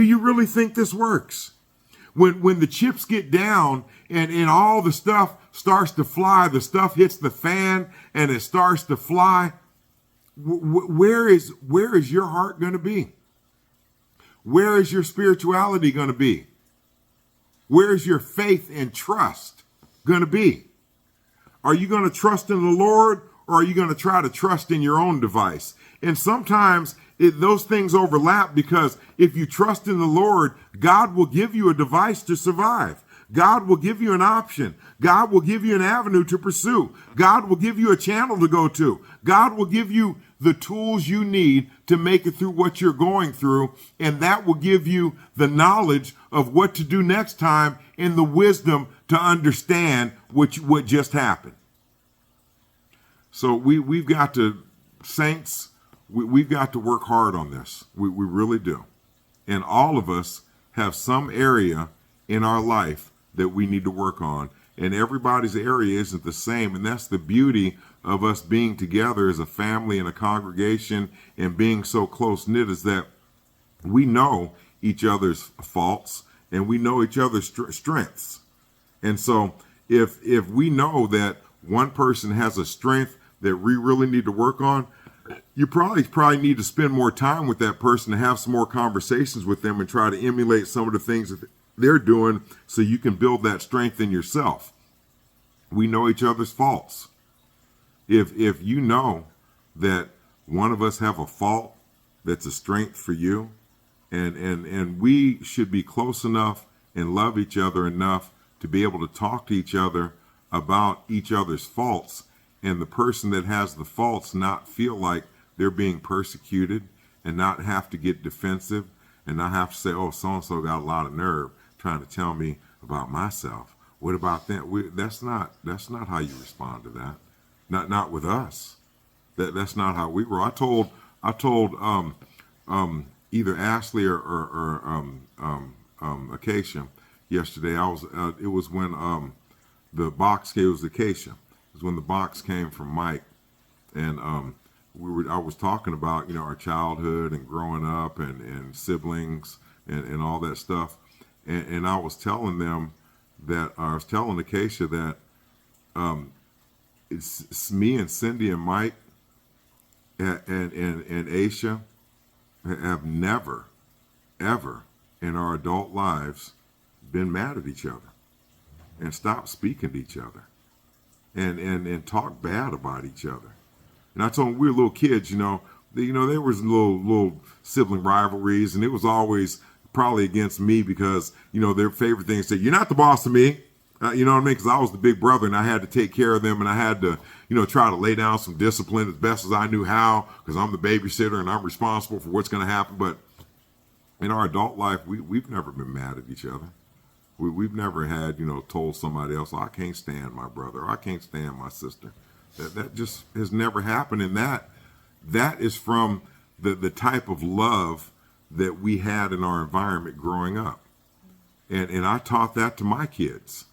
Do you really think this works? When the chips get down and all the stuff starts to fly, the stuff hits the fan and it starts to fly, where is your heart going to be? Where is your spirituality going to be? Where is your faith and trust going to be? Are you going to trust in the Lord, or are you going to try to trust in your own device? And sometimes those things overlap, because if you trust in the Lord, God will give you a device to survive. God will give you an option. God will give you an avenue to pursue. God will give you a channel to go to. God will give you the tools you need to make it through what you're going through. And that will give you the knowledge of what to do next time and the wisdom to understand what just happened. So we've got to, saints, we've got to work hard on this. We really do. And all of us have some area in our life that we need to work on. And everybody's area isn't the same. And that's the beauty of us being together as a family and a congregation and being so close-knit, is that we know each other's faults and we know each other's strengths. And so if we know that one person has a strength that we really need to work on, you probably need to spend more time with that person, to have some more conversations with them and try to emulate some of the things that they're doing, so you can build that strength in yourself. We know each other's faults. If you know that one of us have a fault that's a strength for you, and we should be close enough and love each other enough to be able to talk to each other about each other's faults, and the person that has the faults not feel like they're being persecuted, and not have to get defensive, and not have to say, oh, so-and-so got a lot of nerve trying to tell me about myself. What about that? That's not how you respond to that. Not with us. That's not how we were. I told either Ashley or Acacia yesterday. It was when the box came. It was Acacia. It was when the box came from Mike, and I was talking about our childhood and growing up and siblings and all that stuff, and I was telling them that I was telling Acacia that it's me and Cindy and Mike and Aisha have never, ever in our adult lives been mad at each other and stopped speaking to each other and talk bad about each other. And I told them we were little kids, there was little sibling rivalries, and it was always probably against me because, their favorite thing is to say, you're not the boss of me. You know what I mean? Because I was the big brother and I had to take care of them, and I had to, try to lay down some discipline as best as I knew how, because I'm the babysitter and I'm responsible for what's going to happen. But in our adult life, we've never been mad at each other. We've never had, told somebody else, I can't stand my brother, or I can't stand my sister. That just has never happened. And that is from the type of love that we had in our environment growing up. And I taught that to my kids.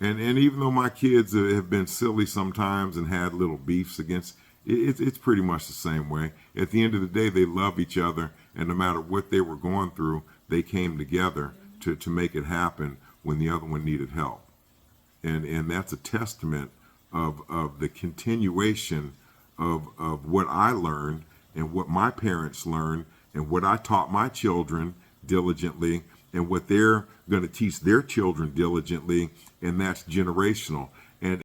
And even though my kids have been silly sometimes and had little beefs against, it's pretty much the same way. At the end of the day, they love each other, and no matter what they were going through, they came together to make it happen when the other one needed help. And that's a testament of the continuation of what I learned and what my parents learned and what I taught my children diligently, and what they're going to teach their children diligently, and that's generational.